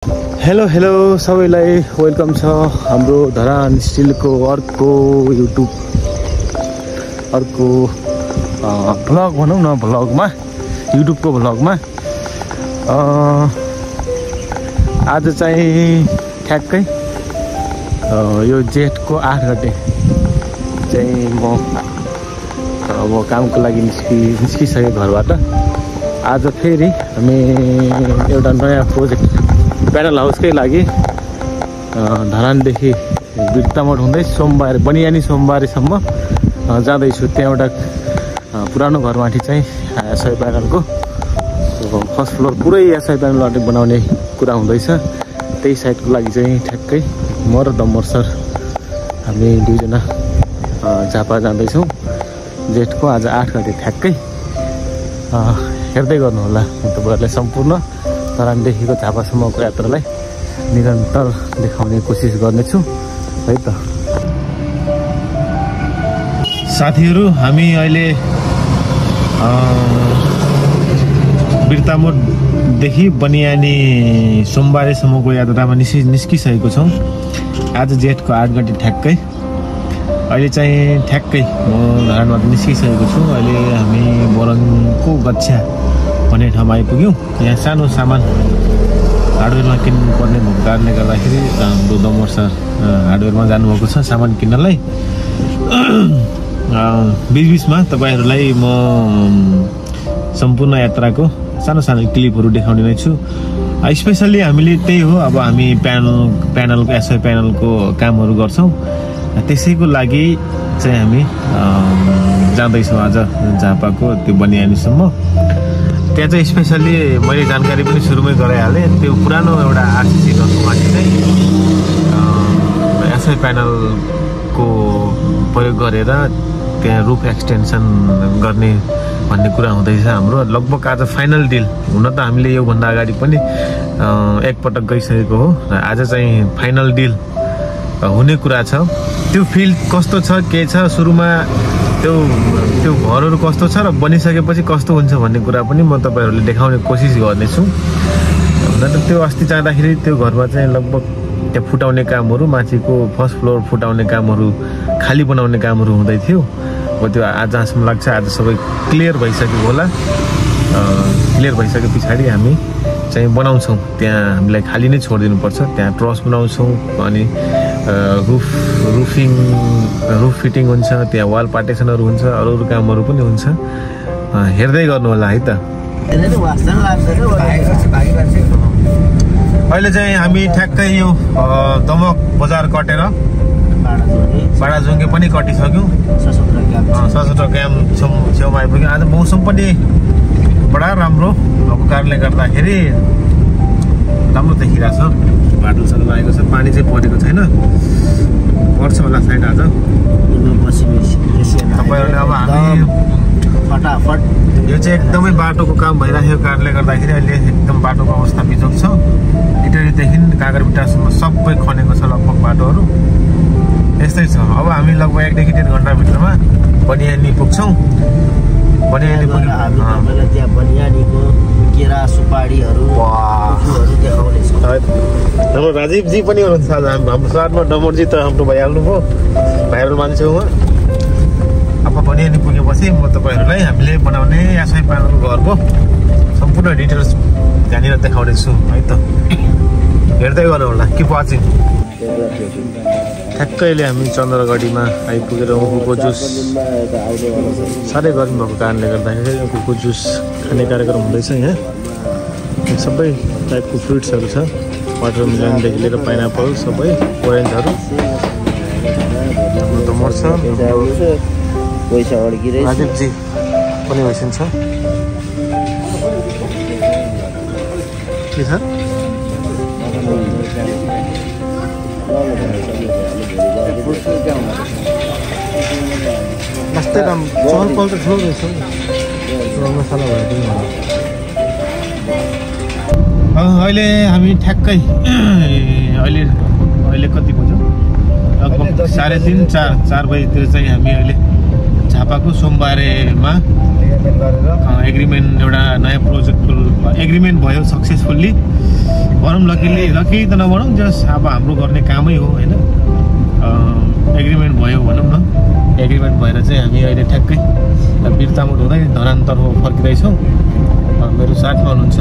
Hello सबैलाई welcome छ हाम्रो धरान स्टिलको अर्को युट्युब भ्लग भनौँ न भ्लगमा युट्युबको भ्लगमा आज चाहिँ ठ्याक्कै यो जेठको 8 गते चाहिँ म अब कामको लागि निस्किसकेँ घरबाट। आज फेरि हामी एउटा नयाँ प्रोजेक्ट प्यानल हाउसकै लागि धरानदेखि बिर्तामोड हुँदै सोमबार बनियानी सोमबारेसम्म जाँदैछु। त्यहाँ एउटा पुरानो घरमाथि चाहिँ एसआई प्यानलको फर्स्ट फ्लोर पुरै एसआई प्यानल बनाउने कुरा हुँदैछ। त्यही साइडको लागि चाहिँ ठ्याक्कै म र दम्बर सर हामी दुईजना झापा जाँदैछौँ। जेठको आज 8 गते ठ्याक्कै हेर्दै गर्नुहोला। तपाईँहरूलाई सम्पूर्ण धरानदेखिको झापासम्मको यात्रालाई निरन्तर देखाउने कोसिस गर्नेछु है त। साथीहरू हामी अहिले बिर्तामोडदेखि बनियानी सोमबारेसम्मको यात्रामा निस्किसकेको छौँ। आज जेठको 8 गते ठ्याक्कै अहिले चाहिँ ठ्याक्कै म धरानबाट निस्किसकेको छु। अहिले हामी बोरङको गच्छा भन्ने ठाउँमा आइपुग्यौँ। यहाँ सानो सामान हार्डवेयरमा किन्नु पर्ने भएको कारणले गर्दाखेरि हाम्रो दमर सर हार्डवेयरमा जानुभएको छ सामान किन्नलाई। बिचबिचमा तपाईँहरूलाई म सम्पूर्ण यात्राको सानो सानो क्लिपहरू देखाउने नै छु। स्पेसल्ली हामीले त्यही हो, अब हामी प्यानलको एसआई प्यानलको कामहरू गर्छौँ। त्यसैको लागि चाहिँ हामी जाँदैछौँ आज झापाको त्यो बनियानीसम्म। त्यहाँ चाहिँ स्पेसल्ली मैले जानकारी पनि सुरुमै गराइहालेँ। त्यो पुरानो एउटा आरसिसी घरकोमाथि चाहिँ एसआई प्यानलको प्रयोग गरेर त्यहाँ रुफ एक्सटेन्सन गर्ने भन्ने कुरा हुँदैछ हाम्रो। लगभग आज फाइनल डिल हुन त हामीले योभन्दा अगाडि पनि एकपटक गइसकेको हो र आज चाहिँ फाइनल डिल हुने कुरा छ। त्यो फिल्ड कस्तो छ के छ, सुरुमा त्यो घरहरू कस्तो छ र बनिसकेपछि कस्तो हुन्छ भन्ने कुरा पनि म तपाईँहरूले देखाउने कोसिस गर्नेछु। हुन त त्यो अस्ति जाँदाखेरि त्यो घरमा चाहिँ लगभग त्यहाँ फुटाउने कामहरू, माथिको फर्स्ट फ्लोर फुटाउने कामहरू, खाली बनाउने कामहरू हुँदै थियो। अब त्यो आज जहाँसम्म लाग्छ आज सबै क्लियर भइसक्यो होला। क्लियर भइसके पछाडि हामी चाहिँ बनाउँछौँ। त्यहाँ हामीलाई खाली नै छोडिदिनुपर्छ। त्यहाँ ट्रस बनाउँछौँ अनि रुफ फिटिङ हुन्छ, त्यहाँ वाल पार्टेसनहरू हुन्छ, अरू कामहरू पनि हुन्छ। हेर्दै गर्नु होला है त। अहिले चाहिँ हामी ठ्याक्कै यो दमक बजार कटेर बाडाजुङ्गे पनि कटिसक्यौँ। सशस्त्र क्याम्प छेउमा आइपुग्यौँ। आज मौसम पनि बडा राम्रो भएको कारणले गर्दाखेरि राम्रो देखिरहेको छ। बादलसँग लागेको छ, पानी चाहिँ परेको छैन, पर्छ होला सायद आज। तपाईँहरूले अब हामी फटाफट यो चाहिँ एकदमै बाटोको काम भइरहेको कारणले गर्दाखेरि अहिले एकदम बाटोको अवस्था बिजोग छ। इटरीदेखि कागरभिटासम्म सबै खनेको छ लगभग बाटोहरू। यस्तै छ। अब हामी लगभग 1 देखि 1.5 घन्टाभित्रमा बनियानी पुग्छौँ। बनियानी हामीलाई त्यहाँ बनियानीको केरा सुपारीहरू देखाउनेछौँ। हाम्रो राजीवजी पनि हुनुहुन्छ आज हाम्रो साथमा। डमरजी त हाम्रो भइहाल्नु भयो, भाइरल मान्छे हो। अब बनियानी पुगेपछि म तपाईँहरूलाई हामीले बनाउने एसआई प्यानलको घरको सम्पूर्ण डिटेल्स त्यहाँनिर देखाउने छु है त। हेर्दै गर्नु होला, कि वाचिङ। ठ्याक्कैले हामी चन्द्रगढीमा आइपुगेर उखुको जुस साह्रै गर्मी भएको कारणले गर्दाखेरि उखुको जुस खाने कार्यक्रम हुँदैछ। यहाँ सबै टाइपको फ्रुट्सहरू छ, वाटरमेलनदेखि लिएर पाइनएप्पल सबै ओरेन्जहरू। त मर्छ राजीवजी पनि भइसन्छ के छ जस्तै काम चहल पहल त ठुलो रहेछ मसला भए पनि होला। अहिले हामी ठ्याक्कै अहिले कति बज्यो? लगभग 3:30 4 बजीतिर चाहिँ हामी अहिले झापाको सोमबारेमा एग्रिमेन्ट एउटा नयाँ प्रोजेक्टको एग्रिमेन्ट भयो सक्सेसफुल्ली भनौँ लकी त नभनौँ जस्ट अब हाम्रो गर्ने कामै हो होइन एग्रिमेन्ट भयो भनौँ न एग्रिमेन्ट भएर चाहिँ हामी अहिले ठ्याक्कै बिर्तामोड हुँदै धरानतर्फ फर्किँदैछौँ मेरो साथमा हुनुहुन्छ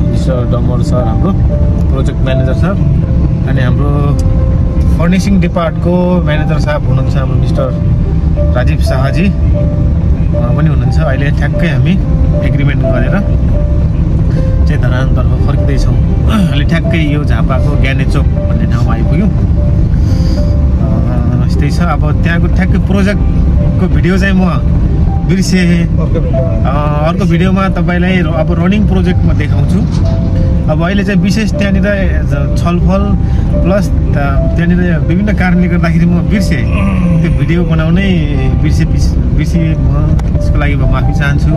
मिस्टर डमर सर हाम्रो प्रोजेक्ट म्यानेजर सर अनि हाम्रो फर्निसिङ डिपार्टको म्यानेजर साहब हुनुहुन्छ हाम्रो मिस्टर राजीव शाहजी पनि हुनुहुन्छ अहिले ठ्याक्कै हामी एग्रिमेन्ट गरेर चाहिँ धरानतर्फ फर्किँदैछौँ अहिले ठ्याक्कै यो झापाको ज्ञाने चोक भन्ने ठाउँमा आइपुग्यौँ यस्तै छ अब त्यहाँको ठ्याक्कै प्रोजेक्टको भिडियो चाहिँ म बिर्सेँ अर्को भिडियोमा तपाईँलाई अब रनिङ प्रोजेक्टमा देखाउँछु अब अहिले चाहिँ विशेष त्यहाँनिर छलफल प्लस त्यहाँनिर विभिन्न कारणले गर्दाखेरि म बिर्सेँ त्यो भिडियो बनाउनै बिर्सेँ म त्यसको लागि म माफी चाहन्छु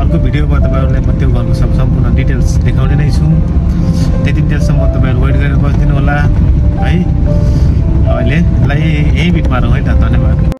अर्को भिडियोमा तपाईँहरूलाई म त्यो घरको सम्पूर्ण डिटेल्स देखाउने नै छु त्यति बेलासम्म तपाईँहरू वेट गरेर बसिदिनु होला है अहिलेलाई यही बिटमा रहौँ है त धन्यवाद।